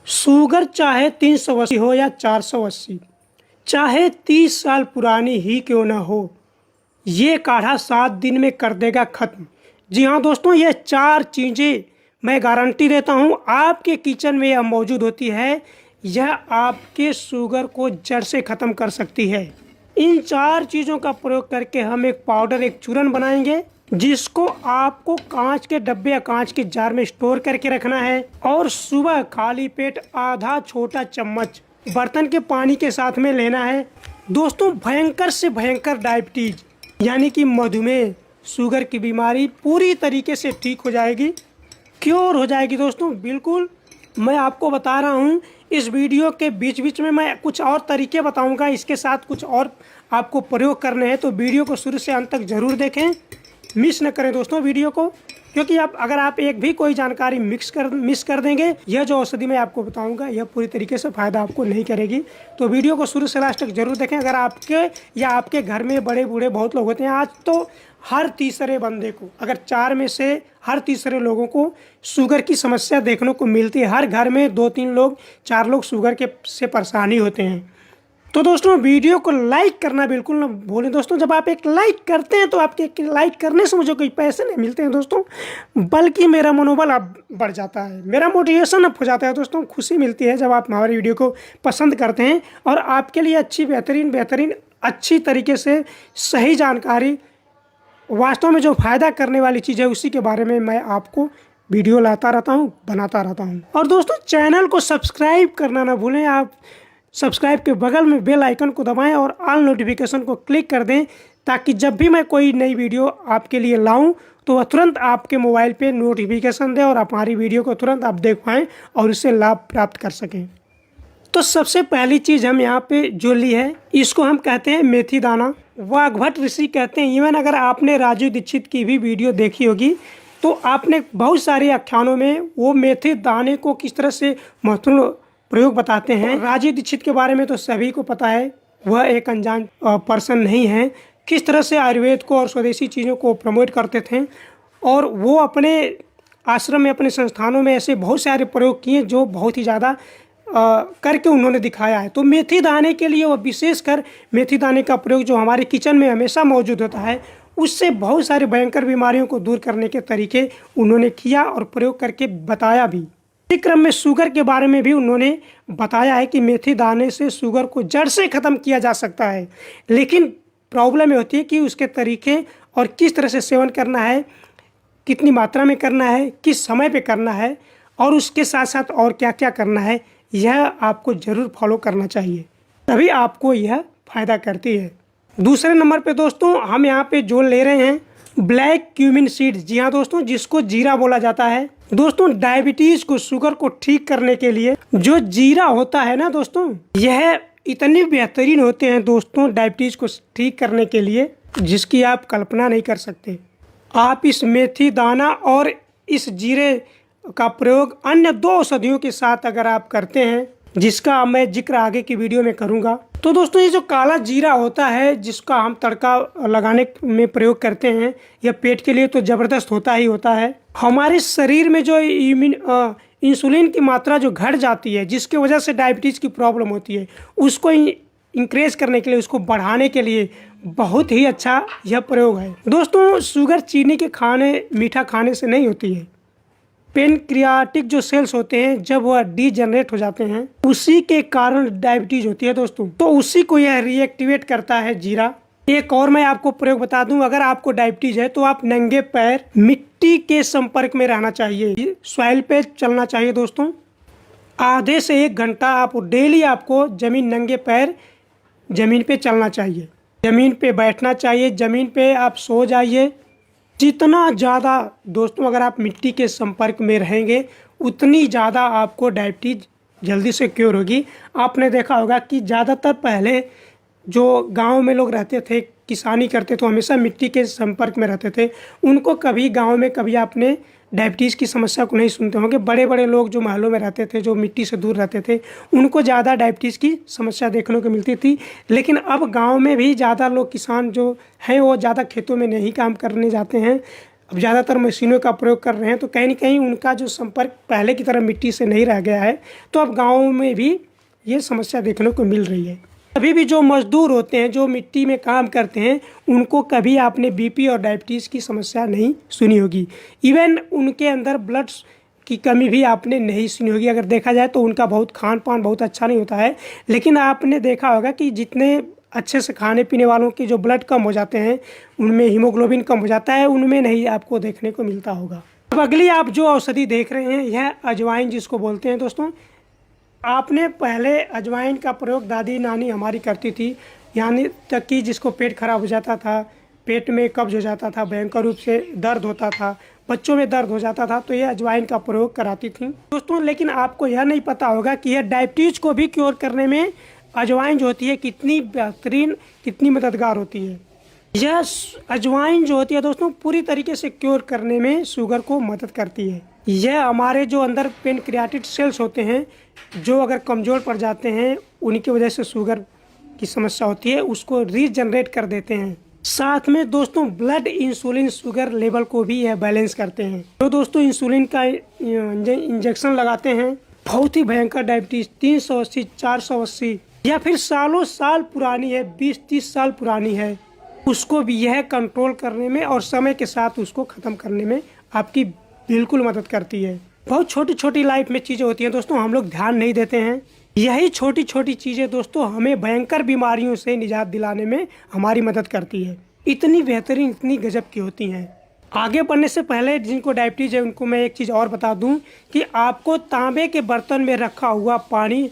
Sugar चाहे 380 हो या 480, चाहे 30 साल पुरानी ही क्यों ना हो, ये काढ़ा 7 दिन में कर देगा ख़त्म। जी हाँ दोस्तों, ये 4 चीज़ें मैं गारंटी देता हूँ आपके किचन में यह मौजूद होती है। यह आपके शुगर को जड़ से ख़त्म कर सकती है। इन 4 चीज़ों का प्रयोग करके हम एक पाउडर, एक चूरन बनाएंगे, जिसको आपको कांच के डब्बे या कांच के जार में स्टोर करके रखना है और सुबह खाली पेट आधा छोटा चम्मच बर्तन के पानी के साथ में लेना है। दोस्तों, भयंकर से भयंकर डायबिटीज यानी कि मधुमेह, शुगर की बीमारी पूरी तरीके से ठीक हो जाएगी, क्योर हो जाएगी। दोस्तों बिल्कुल मैं आपको बता रहा हूँ। इस वीडियो के बीच बीच में मैं कुछ और तरीके बताऊँगा, इसके साथ कुछ और आपको प्रयोग करने हैं, तो वीडियो को शुरू से अंत तक ज़रूर देखें, मिस न करें दोस्तों वीडियो को, क्योंकि अगर आप एक भी कोई जानकारी मिस कर देंगे, यह जो औषधि मैं आपको बताऊंगा यह पूरी तरीके से फ़ायदा आपको नहीं करेगी। तो वीडियो को शुरू से लास्ट तक जरूर देखें। अगर आपके या आपके घर में बड़े बूढ़े बहुत लोग होते हैं, आज तो हर तीसरे बंदे को, अगर 4 में से हर तीसरे लोगों को शुगर की समस्या देखने को मिलती है। हर घर में 2-3 लोग, 4 लोग शुगर से परेशानी होते हैं। तो दोस्तों वीडियो को लाइक करना बिल्कुल ना भूलें। दोस्तों जब आप एक लाइक करते हैं तो आपके लाइक करने से मुझे कोई पैसे नहीं मिलते हैं दोस्तों, बल्कि मेरा मनोबल अब बढ़ जाता है, मेरा मोटिवेशन अप हो जाता है। दोस्तों खुशी मिलती है जब आप हमारी वीडियो को पसंद करते हैं और आपके लिए अच्छी बेहतरीन अच्छी तरीके से सही जानकारी, वास्तव में जो फ़ायदा करने वाली चीज़ है उसी के बारे में मैं आपको वीडियो लाता रहता हूँ, बनाता रहता हूँ। और दोस्तों चैनल को सब्सक्राइब करना ना भूलें। आप सब्सक्राइब के बगल में बेल आइकन को दबाएं और ऑल नोटिफिकेशन को क्लिक कर दें, ताकि जब भी मैं कोई नई वीडियो आपके लिए लाऊं तो वह तुरंत आपके मोबाइल पे नोटिफिकेशन दे और हमारी वीडियो को तुरंत आप देख पाएँ और इससे लाभ प्राप्त कर सकें। तो सबसे पहली चीज़ हम यहाँ पे जो ली है, इसको हम कहते हैं मेथी दाना, वाग्भट ऋषि कहते हैं। इवन अगर आपने राजू दीक्षित की भी वीडियो देखी होगी तो आपने बहुत सारे आख्यानों में वो मेथी दाने को किस तरह से महत्वपूर्ण प्रयोग बताते हैं। राजू दीक्षित के बारे में तो सभी को पता है, वह एक अनजान पर्सन नहीं है। किस तरह से आयुर्वेद को और स्वदेशी चीज़ों को प्रमोट करते थे, और वो अपने आश्रम में, अपने संस्थानों में ऐसे बहुत सारे प्रयोग किए जो बहुत ही ज़्यादा करके उन्होंने दिखाया है। तो मेथी दाने के लिए, वह विशेषकर मेथी दाने का प्रयोग जो हमारे किचन में हमेशा मौजूद होता है, उससे बहुत सारी भयंकर बीमारियों को दूर करने के तरीके उन्होंने किया और प्रयोग करके बताया भी। इसी क्रम में शुगर के बारे में भी उन्होंने बताया है कि मेथी दाने से शुगर को जड़ से ख़त्म किया जा सकता है। लेकिन प्रॉब्लम ये होती है कि उसके तरीके और किस तरह से सेवन करना है, कितनी मात्रा में करना है, किस समय पे करना है, और उसके साथ साथ और क्या क्या करना है, यह आपको ज़रूर फॉलो करना चाहिए, तभी आपको यह फ़ायदा करती है। दूसरे नंबर पे दोस्तों हम यहाँ पे जो ले रहे हैं ब्लैक क्यूमिन सीड्स। जी हाँ दोस्तों, जिसको जीरा बोला जाता है। दोस्तों डायबिटीज़ को, शुगर को ठीक करने के लिए जो जीरा होता है ना दोस्तों, यह इतने बेहतरीन होते हैं दोस्तों डायबिटीज़ को ठीक करने के लिए, जिसकी आप कल्पना नहीं कर सकते। आप इस मेथी दाना और इस जीरे का प्रयोग अन्य 2 औषधियों के साथ अगर आप करते हैं, जिसका मैं जिक्र आगे की वीडियो में करूंगा, तो दोस्तों ये जो काला जीरा होता है, जिसका हम तड़का लगाने में प्रयोग करते हैं, यह पेट के लिए तो ज़बरदस्त होता ही होता है। हमारे शरीर में जो इंसुलिन की मात्रा जो घट जाती है, जिसकी वजह से डायबिटीज़ की प्रॉब्लम होती है, उसको इंक्रेज करने के लिए, उसको बढ़ाने के लिए बहुत ही अच्छा यह प्रयोग है। दोस्तों शुगर चीनी के खाने, मीठा खाने से नहीं होती है। पेनक्रियाटिक जो सेल्स होते हैं, जब वह डीजनरेट हो जाते हैं, उसी के कारण डायबिटीज होती है दोस्तों। तो उसी को यह रिएक्टिवेट करता है जीरा। एक और मैं आपको प्रयोग बता दूं, अगर आपको डायबिटीज है तो आप नंगे पैर मिट्टी के संपर्क में रहना चाहिए, सॉइल पे चलना चाहिए दोस्तों। आधे से 1 घंटा आप डेली आपको नंगे पैर जमीन पे चलना चाहिए, जमीन पे बैठना चाहिए, जमीन पे आप सो जाइए। जितना ज़्यादा दोस्तों अगर आप मिट्टी के संपर्क में रहेंगे, उतनी ज़्यादा आपको डायबिटीज जल्दी से क्योर होगी। आपने देखा होगा कि ज़्यादातर पहले जो गांव में लोग रहते थे, किसानी करते तो हमेशा मिट्टी के संपर्क में रहते थे, उनको कभी गांव में कभी आपने डायबिटीज़ की समस्या को नहीं सुनते होंगे। बड़े बड़े लोग जो महलों में रहते थे, जो मिट्टी से दूर रहते थे, उनको ज़्यादा डायबिटीज़ की समस्या देखने को मिलती थी। लेकिन अब गांव में भी ज़्यादा लोग, किसान जो हैं, वो ज़्यादा खेतों में नहीं काम करने जाते हैं, अब ज़्यादातर मशीनों का प्रयोग कर रहे हैं, तो कहीं ना कहीं उनका जो संपर्क पहले की तरह मिट्टी से नहीं रह गया है। तो अब गाँव में भी ये समस्या देखने को मिल रही है। अभी भी जो मजदूर होते हैं, जो मिट्टी में काम करते हैं, उनको कभी आपने बीपी और डायबिटीज़ की समस्या नहीं सुनी होगी। इवन उनके अंदर ब्लड की कमी भी आपने नहीं सुनी होगी। अगर देखा जाए तो उनका बहुत खान पान बहुत अच्छा नहीं होता है, लेकिन आपने देखा होगा कि जितने अच्छे से खाने पीने वालों के जो ब्लड कम हो जाते हैं, उनमें हीमोग्लोबिन कम हो जाता है, उनमें नहीं आपको देखने को मिलता होगा। अब अगली आप जो औषधि देख रहे हैं, यह अजवाइन जिसको बोलते हैं दोस्तों। आपने पहले अजवाइन का प्रयोग दादी नानी हमारी करती थी, यानी तक कि जिसको पेट खराब हो जाता था, पेट में कब्ज हो जाता था, भयंकर रूप से दर्द होता था, बच्चों में दर्द हो जाता था, तो ये अजवाइन का प्रयोग कराती थी दोस्तों। लेकिन आपको यह नहीं पता होगा कि यह डायबिटीज़ को भी क्योर करने में अजवाइन जो होती है कितनी बेहतरीन, कितनी मददगार होती है। यह अजवाइन जो होती है दोस्तों पूरी तरीके से क्योर करने में शुगर को मदद करती है। यह हमारे जो अंदर पेनक्रियाटिक सेल्स होते हैं, जो अगर कमज़ोर पड़ जाते हैं, उनकी वजह से शुगर की समस्या होती है, उसको रीजनरेट कर देते हैं। साथ में दोस्तों ब्लड इंसुलिन शुगर लेवल को भी यह बैलेंस करते हैं। तो दोस्तों इंसुलिन का इंजेक्शन लगाते हैं, बहुत ही भयंकर डायबिटीज़ 380, 480 या फिर सालों साल पुरानी है, 20-30 साल पुरानी है, उसको भी यह कंट्रोल करने में और समय के साथ उसको ख़त्म करने में आपकी बिल्कुल मदद करती है। बहुत छोटी छोटी लाइफ में चीज़ें होती हैं दोस्तों, हम लोग ध्यान नहीं देते हैं। यही छोटी छोटी चीज़ें दोस्तों हमें भयंकर बीमारियों से निजात दिलाने में हमारी मदद करती है। इतनी बेहतरीन, इतनी गजब की होती हैं। आगे बढ़ने से पहले जिनको डायबिटीज़ है उनको मैं एक चीज़ और बता दूं कि आपको तांबे के बर्तन में रखा हुआ पानी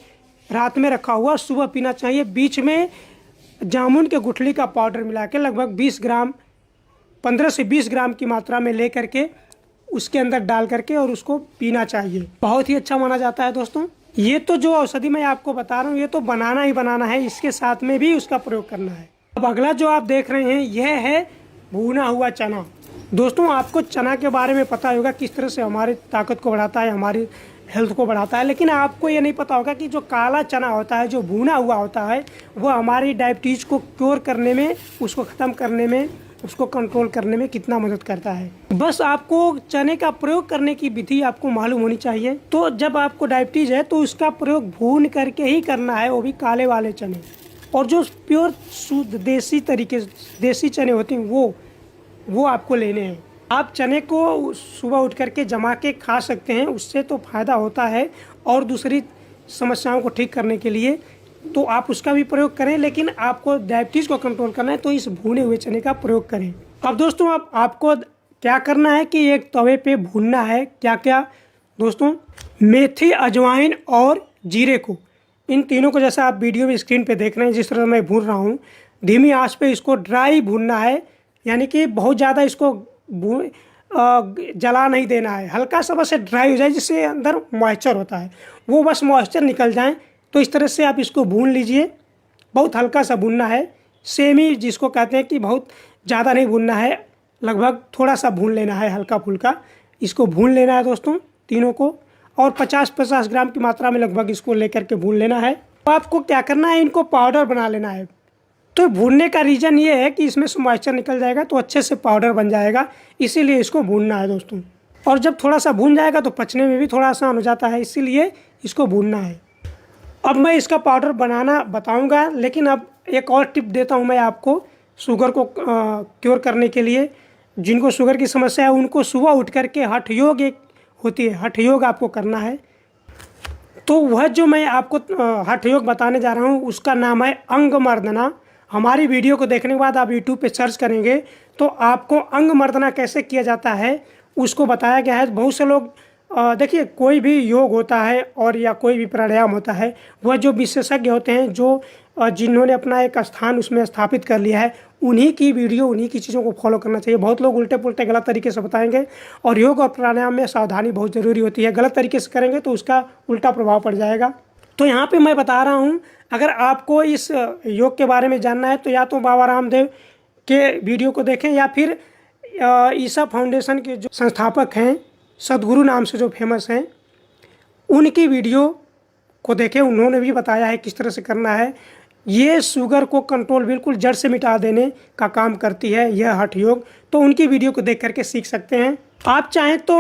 रात में रखा हुआ सुबह पीना चाहिए। बीच में जामुन के गुठली का पाउडर मिला के लगभग 20 ग्राम, 15 से 20 ग्राम की मात्रा में ले करके उसके अंदर डाल करके और उसको पीना चाहिए। बहुत ही अच्छा माना जाता है दोस्तों। ये तो जो औषधि मैं आपको बता रहा हूँ, ये तो बनाना ही बनाना है, इसके साथ में भी उसका प्रयोग करना है। अब अगला जो आप देख रहे हैं यह है भुना हुआ चना। दोस्तों आपको चना के बारे में पता होगा किस तरह से हमारी ताकत को बढ़ाता है, हमारी हेल्थ को बढ़ाता है, लेकिन आपको ये नहीं पता होगा कि जो काला चना होता है, जो भुना हुआ होता है, वो हमारी डायबिटीज़ को क्योर करने में, उसको ख़त्म करने में, उसको कंट्रोल करने में कितना मदद करता है। बस आपको चने का प्रयोग करने की विधि आपको मालूम होनी चाहिए। तो जब आपको डायबिटीज़ है तो उसका प्रयोग भून करके ही करना है, वो भी काले वाले चने। और जो प्योर शुद्ध देसी तरीके देसी चने होते हैं वो आपको लेने हैं। आप चने को सुबह उठ करके जमा के खा सकते हैं, उससे तो फ़ायदा होता है। और दूसरी समस्याओं को ठीक करने के लिए तो आप उसका भी प्रयोग करें, लेकिन आपको डायबिटीज़ को कंट्रोल करना है तो इस भुने हुए चने का प्रयोग करें। अब दोस्तों अब आपको क्या करना है कि एक तवे पे भूनना है। क्या क्या दोस्तों, मेथी, अजवाइन और जीरे को, इन तीनों को जैसा आप वीडियो में स्क्रीन पे देख रहे हैं, जिस तरह मैं भून रहा हूँ, धीमी आंच पे इसको ड्राई भूनना है। यानी कि बहुत ज़्यादा इसको जला नहीं देना है, हल्का सा बस ड्राई हो जाए, जिससे अंदर मॉइस्चर होता है वो बस मॉइस्चर निकल जाए। तो इस तरह से आप इसको भून लीजिए, बहुत हल्का सा भूनना है। सेमी जिसको कहते हैं कि बहुत ज़्यादा नहीं भूनना है, लगभग थोड़ा सा भून लेना है, हल्का फुल्का इसको भून लेना है दोस्तों तीनों को। और 50-50 ग्राम की मात्रा में लगभग इसको लेकर के भून लेना है। तो आपको क्या करना है, इनको पाउडर बना लेना है। तो भूनने का रीज़न ये है कि इसमें से मॉइस्चर निकल जाएगा तो अच्छे से पाउडर बन जाएगा, इसीलिए इसको भूनना है दोस्तों। और जब थोड़ा सा भून जाएगा तो पचने में भी थोड़ा आसान हो जाता है, इसीलिए इसको भूनना है। अब मैं इसका पाउडर बनाना बताऊंगा, लेकिन अब एक और टिप देता हूं मैं आपको शुगर को क्योर करने के लिए। जिनको शुगर की समस्या है उनको सुबह उठ करके हठ योग एक होती है, हठ योग आपको करना है। तो वह जो मैं आपको हठ योग बताने जा रहा हूं उसका नाम है अंग मर्दना। हमारी वीडियो को देखने के बाद आप यूट्यूब पे सर्च करेंगे तो आपको अंग मर्दना कैसे किया जाता है उसको बताया गया है। बहुत से लोग देखिए, कोई भी योग होता है और या कोई भी प्राणायाम होता है, वह जो विशेषज्ञ होते हैं, जो जिन्होंने अपना एक स्थान उसमें स्थापित कर लिया है, उन्हीं की वीडियो, उन्हीं की चीज़ों को फॉलो करना चाहिए। बहुत लोग उल्टे पुल्टे गलत तरीके से बताएंगे, और योग और प्राणायाम में सावधानी बहुत ज़रूरी होती है। गलत तरीके से करेंगे तो उसका उल्टा प्रभाव पड़ जाएगा। तो यहाँ पे मैं बता रहा हूँ, अगर आपको इस योग के बारे में जानना है तो या तो बाबा रामदेव के वीडियो को देखें, या फिर ईसा फाउंडेशन के जो संस्थापक हैं, सदगुरु नाम से जो फेमस हैं, उनकी वीडियो को देखें। उन्होंने भी बताया है किस तरह से करना है। ये शुगर को कंट्रोल बिल्कुल जड़ से मिटा देने का काम करती है यह हठ योग। तो उनकी वीडियो को देख करके सीख सकते हैं। आप चाहें तो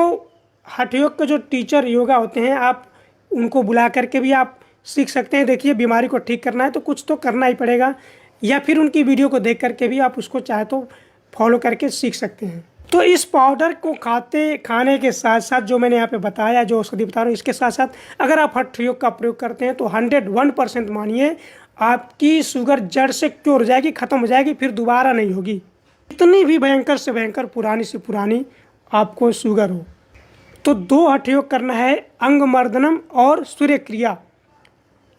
हठ योग के जो टीचर योगा होते हैं आप उनको बुला करके भी आप सीख सकते हैं। देखिए बीमारी को ठीक करना है तो कुछ तो करना ही पड़ेगा, या फिर उनकी वीडियो को देख करके भी आप उसको चाहे तो फॉलो करके सीख सकते हैं। तो इस पाउडर को खाने के साथ साथ जो मैंने यहाँ पे बताया, जो औषधि बता रहा हूँ, इसके साथ साथ अगर आप हठ योग का प्रयोग करते हैं तो 101% मानिए आपकी शुगर जड़ से क्योर हो जाएगी, ख़त्म हो जाएगी, फिर दोबारा नहीं होगी। इतनी भी भयंकर से भयंकर पुरानी से पुरानी आपको शुगर हो तो 2 हठ योग करना है, अंगमर्दनम और सूर्य क्रिया।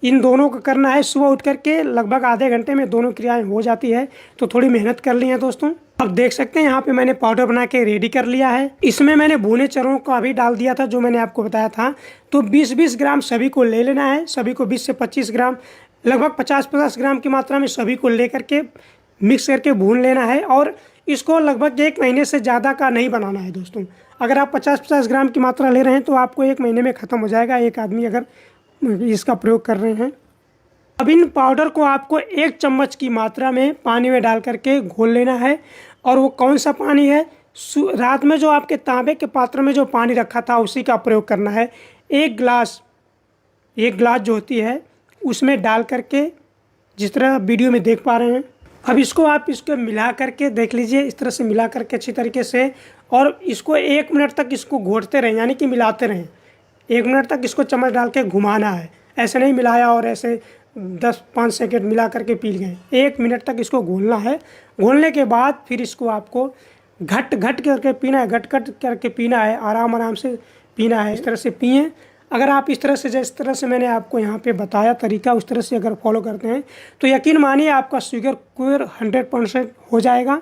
इन दोनों को करना है सुबह उठ करके, लगभग आधे घंटे में दोनों क्रियाएं हो जाती है। तो थोड़ी मेहनत कर ली है दोस्तों। अब देख सकते हैं यहाँ पे मैंने पाउडर बना के रेडी कर लिया है। इसमें मैंने भुने चनों को अभी डाल दिया था जो मैंने आपको बताया था। तो 20-20 ग्राम सभी को ले लेना है, सभी को 20 से 25 ग्राम, लगभग 50-50 ग्राम की मात्रा में सभी को ले करके मिक्स करके भून लेना है। और इसको लगभग 1 महीने से ज़्यादा का नहीं बनाना है दोस्तों। अगर आप 50-50 ग्राम की मात्रा ले रहे हैं तो आपको 1 महीने में ख़त्म हो जाएगा, एक आदमी अगर इसका प्रयोग कर रहे हैं। अब इन पाउडर को आपको 1 चम्मच की मात्रा में पानी में डाल करके घोल लेना है। और वो कौन सा पानी है, रात में जो आपके तांबे के पात्र में जो पानी रखा था उसी का प्रयोग करना है। 1 गिलास जो होती है उसमें डाल करके, जिस तरह वीडियो में देख पा रहे हैं। अब इसको मिला करके देख लीजिए, इस तरह से मिला करके अच्छी तरीके से, और इसको 1 मिनट तक इसको घोटते रहें, यानी कि मिलाते रहें। 1 मिनट तक इसको चम्मच डाल के घुमाना है, ऐसे नहीं मिलाया और ऐसे 10-5 सेकेंड मिला करके पी गए। 1 मिनट तक इसको घोलना है। घोलने के बाद फिर इसको आपको घट करके पीना है, घट करके पीना है, आराम से पीना है। इस तरह से पिएं। अगर आप इस तरह से, जिस तरह से मैंने आपको यहाँ पे बताया तरीका, उस तरह से अगर फॉलो करते हैं तो यकीन मानिए आपका शुगर क्योर 100% हो जाएगा।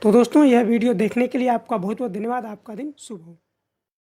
तो दोस्तों यह वीडियो देखने के लिए आपका बहुत बहुत धन्यवाद। आपका दिन शुभ हो।